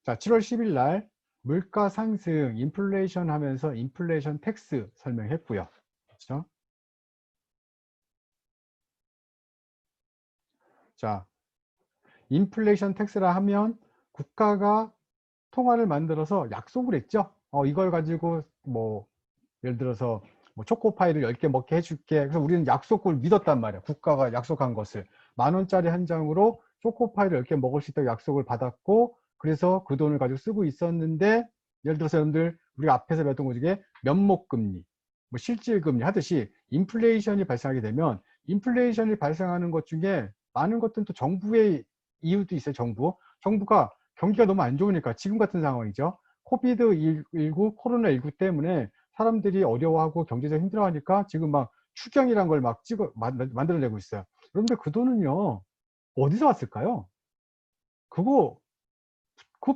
자, 7월 10일 날 물가 상승, 인플레이션 하면서 인플레이션 텍스 설명했고요. 그렇죠? 자, 인플레이션 텍스라 하면 국가가 통화를 만들어서 약속을 했죠. 이걸 가지고 뭐 예를 들어서 뭐 초코파이를 10개 먹게 해줄게. 그래서 우리는 약속을 믿었단 말이야. 국가가 약속한 것을. 10,000원짜리 한 장으로 초코파이를 10개 먹을 수 있다고 약속을 받았고, 그래서 그 돈을 가지고 쓰고 있었는데, 예를 들어서 여러분들 우리가 앞에서 배웠던 것 중에 면목금리, 뭐 실질금리 하듯이 인플레이션이 발생하게 되면 인플레이션이 발생하는 것 중에 많은 것들은 또 정부의 이유도 있어요. 정부가 경기가 너무 안 좋으니까 지금 같은 상황이죠. 코비드19 코로나19 때문에 사람들이 어려워하고 경제적 힘들어하니까 지금 막 추경이란 걸 막 만들어내고 있어요. 여러분들 그 돈은요 어디서 왔을까요? 그거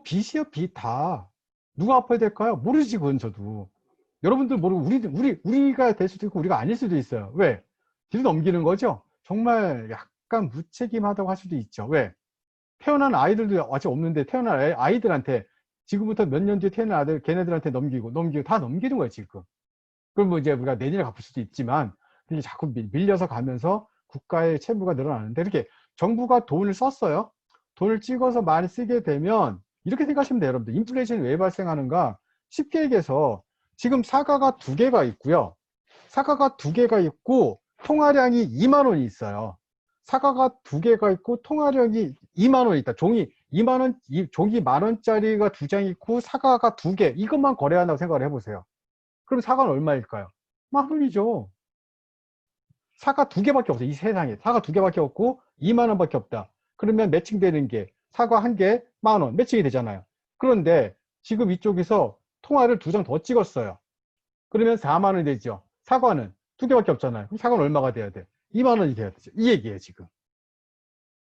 빚이요, 빚 다. 누가 갚아야 될까요? 모르지, 그건 저도. 여러분들 모르고 우리가 될 수도 있고 우리가 아닐 수도 있어요. 왜? 뒤로 넘기는 거죠. 정말 약간 무책임하다고 할 수도 있죠. 왜? 태어난 아이들도 아직 없는데 태어난 아이들한테 지금부터 몇 년 뒤에 태어난 아들 걔네들한테 넘기고 다 넘기는 거예요 지금. 그럼 뭐 이제 우리가 내년에 갚을 수도 있지만 이게 자꾸 밀려서 가면서 국가의 채무가 늘어나는데, 이렇게 정부가 돈을 썼어요. 돈을 찍어서 많이 쓰게 되면 이렇게 생각하시면 돼요. 여러분들 인플레이션이 왜 발생하는가, 쉽게 얘기해서 지금 사과가 2개가 있고요. 사과가 2개가 있고 통화량이 2만 원이 있어요. 사과가 2개가 있고 통화량이 2만 원이 있다. 종이 2만 원, 종이 10,000원짜리가 2장 있고 사과가 2개, 이것만 거래한다고 생각을 해보세요. 그럼 사과는 얼마일까요? 10,000원이죠. 사과 2개밖에 없어요. 이 세상에 사과 2개밖에 없고 2만 원밖에 없다. 그러면 매칭되는 게 사과 1개 10,000원 매칭이 되잖아요. 그런데 지금 이쪽에서 통화를 2장 더 찍었어요. 그러면 4만 원이 되죠. 사과는 2개밖에 없잖아요. 그럼 사과는 얼마가 돼야 돼? 2만 원이 돼야 되죠. 이 얘기예요 지금.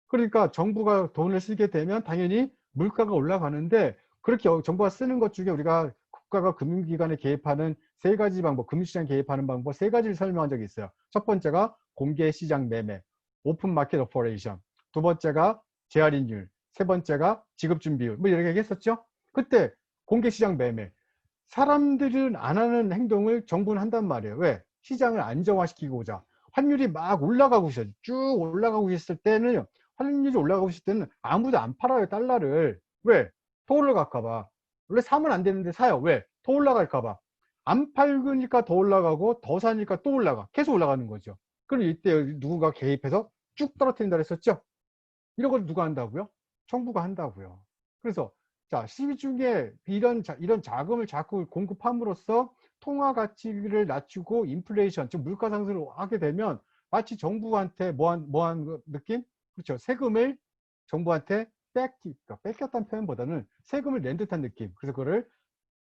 그러니까 정부가 돈을 쓰게 되면 당연히 물가가 올라가는데, 그렇게 정부가 쓰는 것 중에 우리가 국가가 금융기관에 개입하는 3가지 방법, 금융시장 개입하는 방법 3가지를 설명한 적이 있어요. 첫 번째가 공개시장 매매, 오픈 마켓 오퍼레이션. 2번째가 재할인율. 3번째가 지급준비율. 뭐 이렇게 얘기했었죠. 그때 공개시장 매매, 사람들은 안 하는 행동을 정부는 한단 말이에요. 왜? 시장을 안정화시키고자. 환율이 막 올라가고 있어요. 쭉 올라가고 있을 때는, 환율이 올라가고 있을 때는 아무도 안 팔아요, 달러를. 왜? 더 올라갈까봐. 원래 사면 안 되는데 사요. 왜? 더 올라갈까봐. 안 팔으니까 더 올라가고, 더 사니까 또 올라가. 계속 올라가는 거죠. 그럼 이때 누군가 개입해서 쭉 떨어뜨린다 그랬었죠? 이런 걸 누가 한다고요? 정부가 한다고요. 그래서 자, 시중에 이런 자금을 자꾸 공급함으로써 통화 가치를 낮추고 인플레이션, 즉 물가 상승을 하게 되면 마치 정부한테 뭐한 느낌? 그렇죠. 세금을 정부한테 뺏겼다는 표현보다는 세금을 낸 듯한 느낌. 그래서 그거를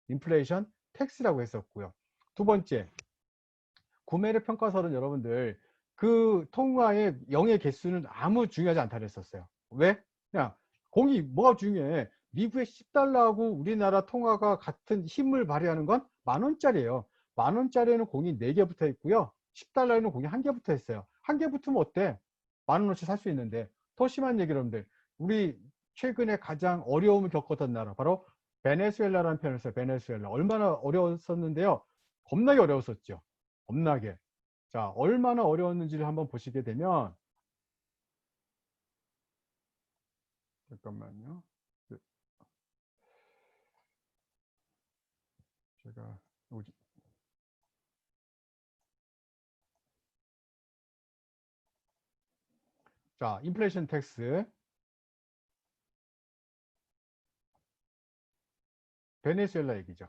인플레이션 텍스라고 했었고요. 2번째, 구매력 평가서는 여러분들 그 통화의 영의 개수는 아무 중요하지 않다 그랬었어요. 왜? 그냥 공이 뭐가 중요해? 미국의 10달러하고 우리나라 통화가 같은 힘을 발휘하는 건 10,000원짜리예요. 10,000원짜리에는 공이 4개 붙어 있고요. 10달러에는 공이 1개 붙어 있어요. 1개 붙으면 어때? 10,000원어치 살 수 있는데. 더 심한 얘기, 여러분들. 우리 최근에 가장 어려움을 겪었던 나라, 바로 베네수엘라라는 표현을 써요. 베네수엘라. 얼마나 어려웠었는데요. 겁나게 어려웠었죠. 겁나게. 자, 얼마나 어려웠는지를 한번 보시게 되면, 잠깐만요. 제가 자, 인플레이션 텍스. 베네수엘라 얘기죠.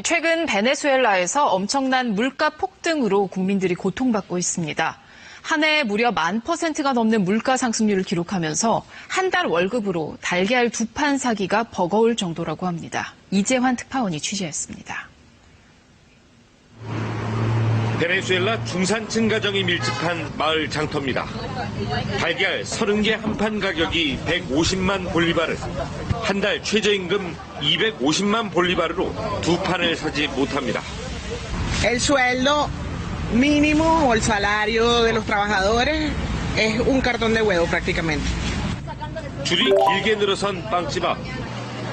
최근 베네수엘라에서 엄청난 물가 폭등으로 국민들이 고통받고 있습니다. 한 해 무려 10,000%가 넘는 물가 상승률을 기록하면서 한 달 월급으로 달걀 2판 사기가 버거울 정도라고 합니다. 이재환 특파원이 취재했습니다. 베네수엘라 중산층 가정이 밀집한 마을 장터입니다. 달걀 30개 한 판 가격이 150만 볼리바르, 한 달 최저임금 250만 볼리바르로 2판을 사지 못합니다. El sueldo mínimo o el salario de los trabajadores es un cartón de huevo prácticamente. 줄이 길게 늘어선 빵집 앞.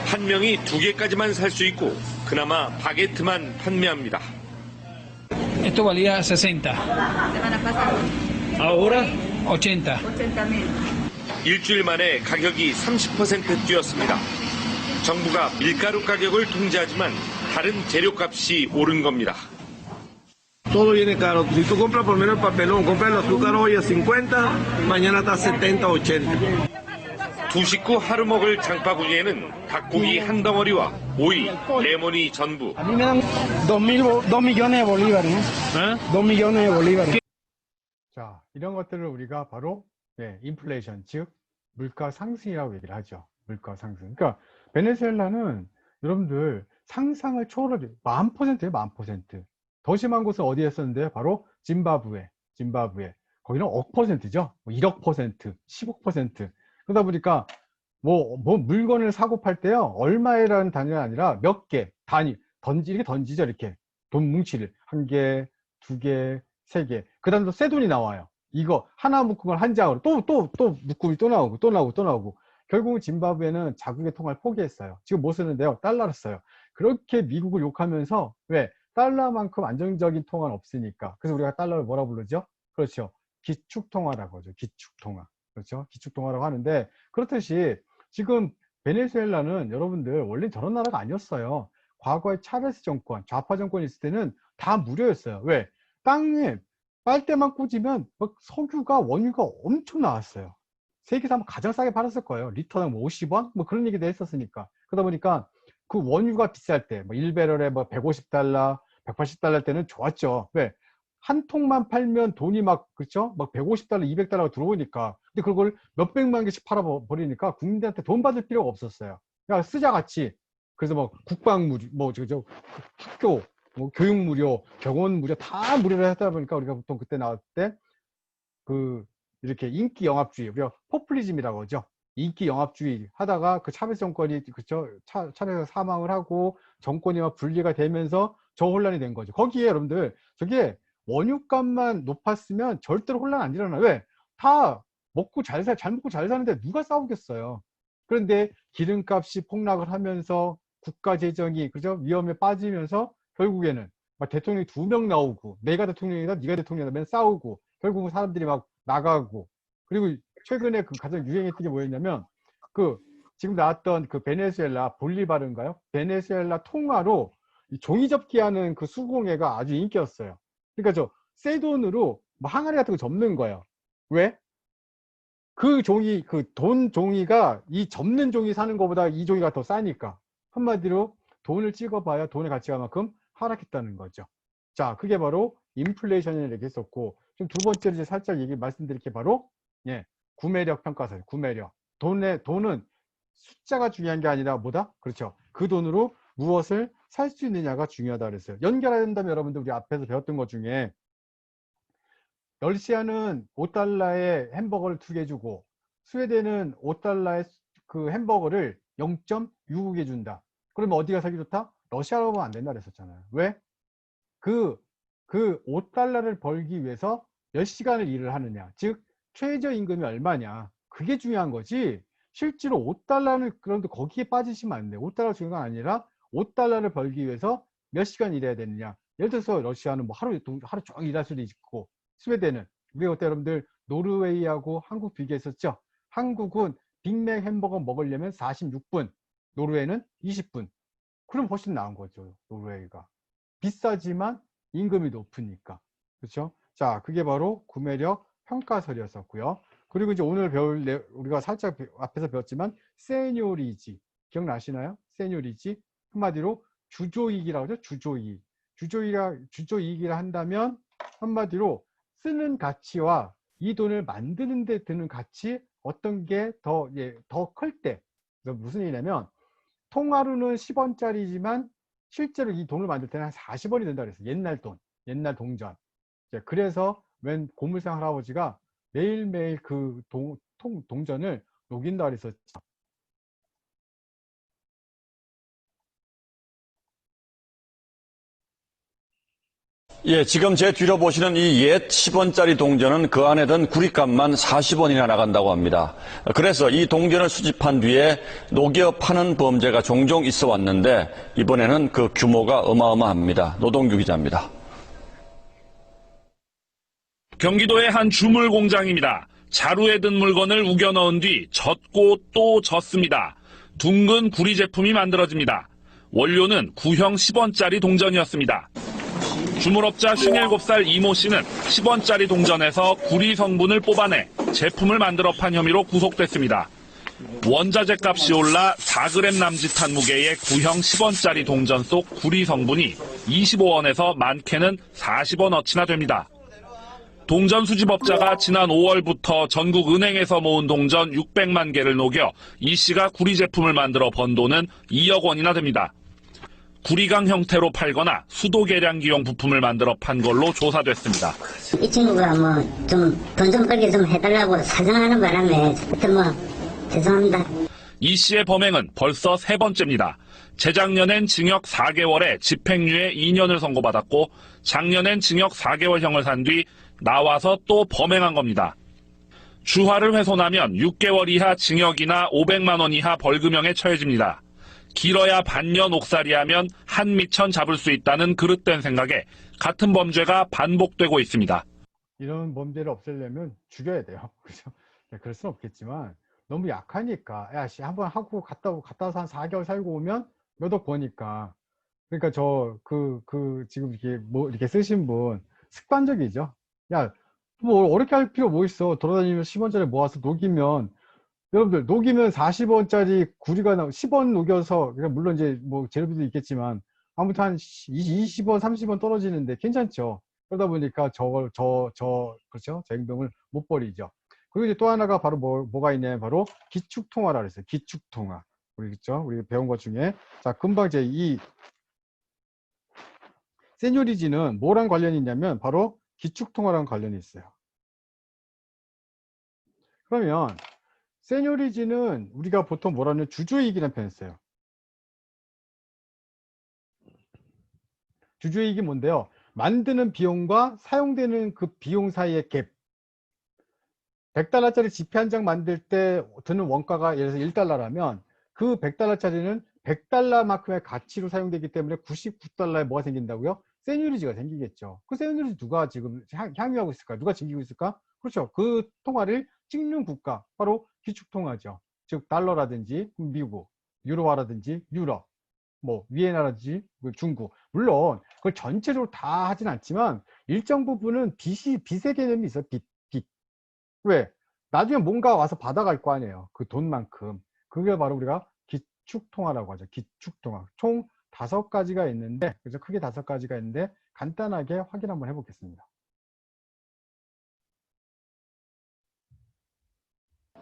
한 명이 2개까지만 살 수 있고 그나마 바게트만 판매합니다. Esto valía 60. Semana pasada, Ahora 80. 80.000. 일주일 만에 가격이 30% 뛰었습니다. 정부가 밀가루 가격을 통제하지만 다른 재료값이 오른 겁니다. Todo viene caro. Si tú compras por menos el papelón, compras el azúcar hoy a 50, mañana está a 70, 80. 두 식구 하루 먹을 장바구니에는 닭고기 한 덩어리와 오이, 레몬이 전부. A mí me dan 2 millones de bolívares, ¿eh? 2 millones de bolívares. 자, 이런 것들을 우리가 바로 인플레이션, 즉 물가 상승이라고 얘기를 하죠. 물가 상승. 그러니까 베네수엘라는 여러분들 상상을 초월해요. 10,000%예요, 10,000%. 더 심한 곳은 어디였었는데 바로 짐바브웨. 거기는 억 퍼센트죠. 1억 퍼센트, 10억 퍼센트. 그러다 보니까 뭐 물건을 사고 팔 때요, 얼마에라는 단위가 아니라 몇 개 단위 이렇게 던지죠. 이렇게 돈 뭉치를 1개, 2개, 3개. 그 다음에 또 새 돈이 나와요. 이거 하나 묶은 걸 한 장으로 또 묶음이 또 나오고 결국은 짐바브웨는 자국의 통화를 포기했어요. 지금 뭐 쓰는데요? 달러를 써요. 그렇게 미국을 욕하면서, 왜? 달러만큼 안정적인 통화는 없으니까. 그래서 우리가 달러를 뭐라 부르죠? 그렇죠. 기축통화라고 하죠. 기축통화. 그렇죠. 기축통화라고 하는데, 그렇듯이 지금 베네수엘라는 여러분들 원래 저런 나라가 아니었어요. 과거에 차베스 정권, 좌파 정권이 있을 때는 다 무료였어요. 왜? 땅에 빨대만 꽂으면 막 석유가, 원유가 엄청 나왔어요. 세계에서 아마 가장 싸게 팔았을 거예요. 리터당 뭐 50원? 뭐 그런 얘기도 했었으니까. 그러다 보니까 그 원유가 비쌀 때, 뭐 1배럴에 뭐 150달러, 180달러 때는 좋았죠. 왜? 한 통만 팔면 돈이 그렇죠? 막 150달러, 200달러가 들어오니까. 근데 그걸 몇백만 개씩 팔아버리니까 국민들한테 돈 받을 필요가 없었어요. 그러니까 쓰자 같이. 그래서 뭐 국방 무료, 학교, 뭐 교육 무료, 병원 무료, 다 무료로 하다 보니까 우리가 보통 그때 나올 때 이렇게 인기 영합주의, 우리가 포퓰리즘이라고 하죠. 인기 영합주의 하다가 그 차베스 정권이, 그렇죠? 차베스가 사망을 하고 정권이 막 분리가 되면서 저 혼란이 된 거죠. 거기에 여러분들, 저게 원유값만 높았으면 절대로 혼란 안 일어나요. 왜? 다 잘 먹고 잘 사는데 누가 싸우겠어요. 그런데 기름값이 폭락을 하면서 국가 재정이, 그죠? 위험에 빠지면서 결국에는 막 대통령이 2명 나오고, 내가 대통령이다, 네가 대통령이다, 맨 싸우고, 결국은 사람들이 막 나가고. 그리고 최근에 그 가장 유행했던 게 뭐였냐면, 지금 나왔던 그 베네수엘라 볼리바르인가요? 베네수엘라 통화로 종이접기하는 그 수공예가 아주 인기였어요. 그러니까 저 새 돈으로 뭐 항아리 같은 거 접는 거예요. 왜? 그 종이, 돈 종이가 이 접는 종이 사는 것보다 이 종이가 더 싸니까. 한마디로 돈을 찍어봐야 돈의 가치가 만큼 하락했다는 거죠. 자, 그게 바로 인플레이션이라고 얘기했었고, 좀 두 번째로 이제 살짝 말씀드릴 게 바로 구매력 평가서예요. 구매력. 돈은 숫자가 중요한 게 아니라 뭐다? 그렇죠. 그 돈으로 무엇을 살 수 있느냐가 중요하다 그랬어요. 연결한다면 여러분들 우리 앞에서 배웠던 것 중에, 러시아는 5달러에 햄버거를 2개 주고 스웨덴은 5달러에 그 햄버거를 0.6개 준다. 그러면 어디가 사기 좋다? 러시아로 가면 안 된다 그랬었잖아요. 왜? 그 5달러를 벌기 위해서 몇 시간을 일을 하느냐, 즉 최저임금이 얼마냐, 그게 중요한 거지. 실제로 5달러는, 그런데 거기에 빠지시면 안 돼요. 5달러 중요한 건 아니라 5달러를 벌기 위해서 몇 시간 일해야 되느냐. 예를 들어서 러시아는 뭐 하루 종일 일할 수도 있고, 스웨덴은, 우리가 그때 여러분들 노르웨이하고 한국 비교했었죠. 한국은 빅맥 햄버거 먹으려면 46분, 노르웨이는 20분. 그럼 훨씬 나은 거죠. 노르웨이가 비싸지만 임금이 높으니까. 그렇죠? 자, 그게 바로 구매력 평가설이었었고요. 그리고 이제 오늘 우리가 살짝 앞에서 배웠지만 세뇨리지, 기억나시나요? 세뇨리지, 한마디로 주조이익이라고 하죠. 주조이익이라 한다면 한마디로 쓰는 가치와 이 돈을 만드는 데 드는 가치, 어떤 게 더 클 때. 무슨 얘기냐면, 통화로는 10원짜리지만 실제로 이 돈을 만들 때는 한 40원이 된다 그랬어요. 옛날 돈, 옛날 동전. 그래서 웬 고물상 할아버지가 매일매일 그 동전을 녹인다 그랬었죠. 예, 지금 제 뒤로 보시는 이 옛 10원짜리 동전은 그 안에 든 구리값만 40원이나 나간다고 합니다. 그래서 이 동전을 수집한 뒤에 녹여 파는 범죄가 종종 있어 왔는데 이번에는 그 규모가 어마어마합니다. 노동규 기자입니다. 경기도의 한 주물 공장입니다. 자루에 든 물건을 우겨 넣은 뒤 젓고 또 젓습니다. 둥근 구리 제품이 만들어집니다. 원료는 구형 10원짜리 동전이었습니다. 주물업자 57살 이모 씨는 10원짜리 동전에서 구리 성분을 뽑아내 제품을 만들어 판 혐의로 구속됐습니다. 원자재 값이 올라 4g 남짓한 무게의 구형 10원짜리 동전 속 구리 성분이 25원에서 많게는 40원어치나 됩니다. 동전 수집업자가 지난 5월부터 전국 은행에서 모은 동전 600만 개를 녹여 이 씨가 구리 제품을 만들어 번 돈은 2억 원이나 됩니다. 구리강 형태로 팔거나 수도 계량기용 부품을 만들어 판 걸로 조사됐습니다. 이 친구가 돈 좀 벌게 좀 해달라고 사정하는 바람에 하여튼 죄송합니다. 이 씨의 범행은 벌써 3번째입니다. 재작년엔 징역 4개월에 집행유예 2년을 선고받았고 작년엔 징역 4개월형을 산 뒤 나와서 또 범행한 겁니다. 주화를 훼손하면 6개월 이하 징역이나 500만 원 이하 벌금형에 처해집니다. 길어야 반년 옥살이하면 한미천 잡을 수 있다는 그릇된 생각에 같은 범죄가 반복되고 있습니다. 이런 범죄를 없애려면 죽여야 돼요. 그죠? 그럴 수는 없겠지만 너무 약하니까 야씨 한번 하고 갔다 와서 한 4개월 살고 오면 몇 억 버니까. 그러니까 지금 이렇게 쓰신 분 습관적이죠. 야, 어렵게 할 필요 뭐 있어. 돌아다니면 10원짜리 모아서 녹이면 여러분들 녹이면 40원짜리 구리가 10원 녹여서 그러니까 물론 이제 재료비도 있겠지만 아무튼 한 20원, 30원 떨어지는데 괜찮죠. 그러다 보니까 그렇죠. 저 행동을 못 버리죠. 그리고 이제 또 하나가 바로 뭐가 있냐면 바로 기축통화라 그랬어요. 기축통화. 우리 배운 것 중에 자 금방 이제 이 세뇨리지는 뭐랑 관련이 있냐면 바로 기축통화랑 관련이 있어요. 그러면 세뇨리지는 우리가 보통 뭐라 하냐면 주주이익이라는 표현을 써요. 주주이익이 뭔데요? 만드는 비용과 사용되는 그 비용 사이의 갭. 100달러짜리 지폐 한 장 만들 때 드는 원가가 예를 들어서 1달러라면 그 100달러짜리는 100달러만큼의 가치로 사용되기 때문에 99달러에 뭐가 생긴다고요? 세뇨리지가 생기겠죠. 그 세뇨리지 누가 지금 향유하고 있을까? 누가 챙기고 있을까? 그렇죠. 그 통화를 찍는 국가, 바로 기축통화죠. 즉 달러라든지 미국, 유로화라든지 유럽, 위엔화라든지 중국. 물론 그걸 전체적으로 다 하진 않지만 일정 부분은 빚의 개념이 있어요. 빚. 왜? 나중에 뭔가 와서 받아갈 거 아니에요. 그 돈만큼. 그게 바로 우리가 기축통화라고 하죠. 기축통화. 총 5가지가 있는데, 그래서 크게 5가지가 있는데 간단하게 확인 한번 해보겠습니다.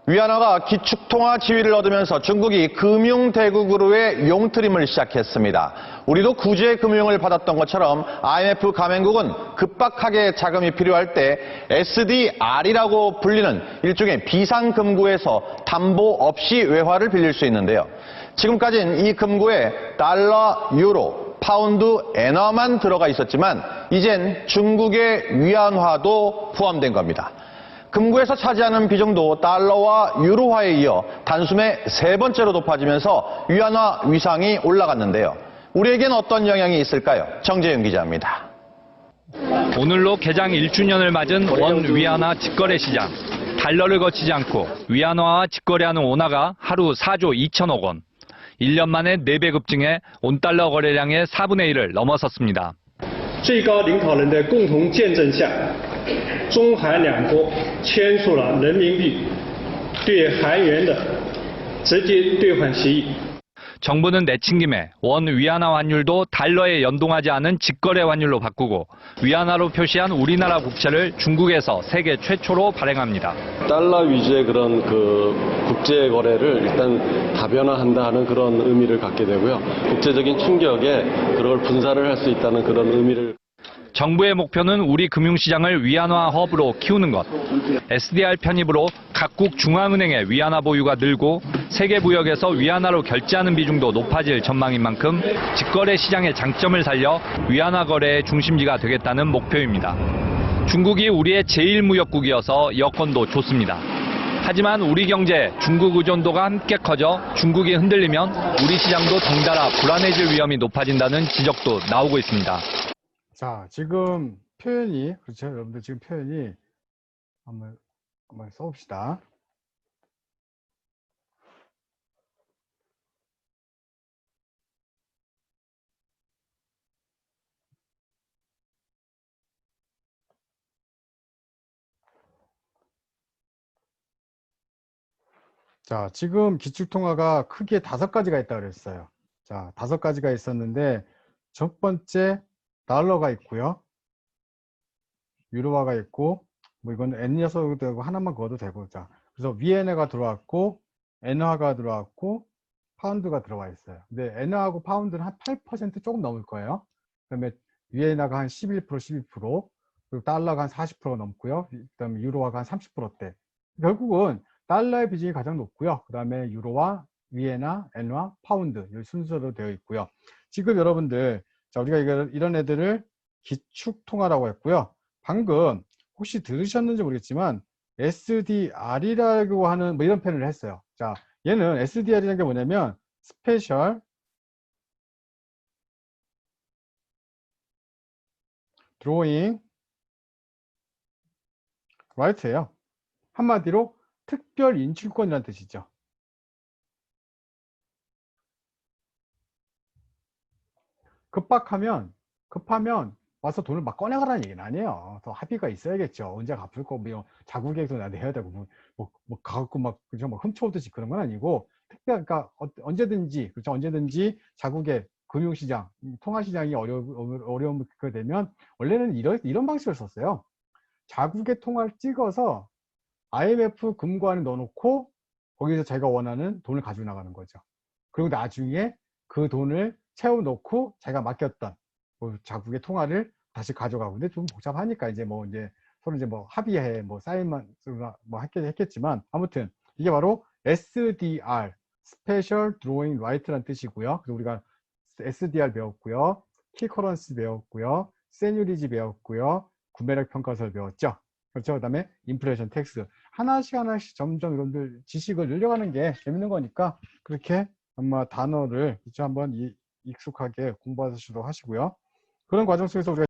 위안화가 기축통화 지위를 얻으면서 중국이 금융대국으로의 용트림을 시작했습니다. 우리도 구제 금융을 받았던 것처럼 IMF 가맹국은 급박하게 자금이 필요할 때 SDR이라고 불리는 일종의 비상금고에서 담보 없이 외화를 빌릴 수 있는데요. 지금까지는 이 금고에 달러, 유로, 파운드, 엔화만 들어가 있었지만 이젠 중국의 위안화도 포함된 겁니다. 금고에서 차지하는 비중도 달러와 유로화에 이어 단숨에 3번째로 높아지면서 위안화 위상이 올라갔는데요. 우리에겐 어떤 영향이 있을까요? 정재윤 기자입니다. 오늘로 개장 1주년을 맞은 원 위안화 직거래 시장. 달러를 거치지 않고 위안화와 직거래하는 원화가 하루 4조 2천억 원. 1년 만에 4배 급증해 온달러 거래량의 4분의 1을 넘어섰습니다. 最高领导人的共同见证下，中韩两国签署了人民币对韩元的直接兑换协议。 정부는 내친 김에 원 위안화 환율도 달러에 연동하지 않은 직거래 환율로 바꾸고 위안화로 표시한 우리나라 국채를 중국에서 세계 최초로 발행합니다. 달러 위주의 그런 국제 거래를 일단 다변화한다 하는 그런 의미를 갖게 되고요. 국제적인 충격에 그걸 분산을 할 수 있다는 그런 의미를. 정부의 목표는 우리 금융시장을 위안화 허브로 키우는 것. SDR 편입으로 각국 중앙은행의 위안화 보유가 늘고 세계 무역에서 위안화로 결제하는 비중도 높아질 전망인 만큼 직거래 시장의 장점을 살려 위안화 거래의 중심지가 되겠다는 목표입니다. 중국이 우리의 제1무역국이어서 여건도 좋습니다. 하지만 우리 경제 중국 의존도가 함께 커져 중국이 흔들리면 우리 시장도 덩달아 불안해질 위험이 높아진다는 지적도 나오고 있습니다. 자, 지금 표현이, 그렇죠. 여러분들 지금 표현이 한번 써봅시다. 자, 지금 기축통화가 크게 5가지가 있다고 그랬어요. 자, 5가지가 있었는데, 첫 번째, 달러가 있고요. 유로화가 있고, 뭐 이건 엔이어서도 되고, 하나만 그어도 되고, 자. 그래서 위엔화가 들어왔고, 엔화가 들어왔고, 파운드가 들어와 있어요. 근데 엔화하고 파운드는 한 8% 조금 넘을 거예요. 그 다음에 위엔화가 한 11%, 12%, 그리고 달러가 한 40%가 넘고요. 그 다음에 유로화가 한 30%대. 결국은 달러의 비중이 가장 높고요. 그 다음에 유로화, 위엔화, 엔화, 파운드 이 순서로 되어 있고요. 지금 여러분들, 자, 우리가 이런 애들을 기축통화라고 했고요. 방금 혹시 들으셨는지 모르겠지만 SDR이라고 하는 뭐 이런 표현을 했어요. 자, 얘는 SDR이라는 게 뭐냐면 스페셜 드로잉 라이트예요. 한마디로 특별 인출권이라는 뜻이죠. 급하면 와서 돈을 막 꺼내가라는 얘기는 아니에요. 더 합의가 있어야겠죠. 언제 갚을 거, 뭐 자국에도 내야 되고, 뭐 가갖고 막 그죠, 뭐 훔쳐오듯이 그런 건 아니고, 그러니까 언제든지, 그렇죠, 언제든지 자국의 금융시장, 통화시장이 어려움이 되면 원래는 이런 방식을 썼어요. 자국의 통화를 찍어서 IMF 금고안에 넣어놓고 거기서 자기가 원하는 돈을 가지고 나가는 거죠. 그리고 나중에 그 돈을 채워놓고 자기가 맡겼던 자국의 통화를 다시 가져가고. 근데 좀 복잡하니까 이제 서로 이제 합의해 사인만 했겠지만, 아무튼 이게 바로 SDR Special Drawing Right라는 뜻이고요. 그래서 우리가 SDR 배웠고요, 킬커런시 배웠고요, 세뉴리지 배웠고요, 구매력 평가서를 배웠죠. 그렇죠. 그 다음에 인플레이션 텍스. 하나씩 점점 여러분들 지식을 늘려가는 게 재밌는 거니까 그렇게 아마 단어를 한번 익숙하게 공부하시도록 하시고요. 그런 과정 속에서 우리가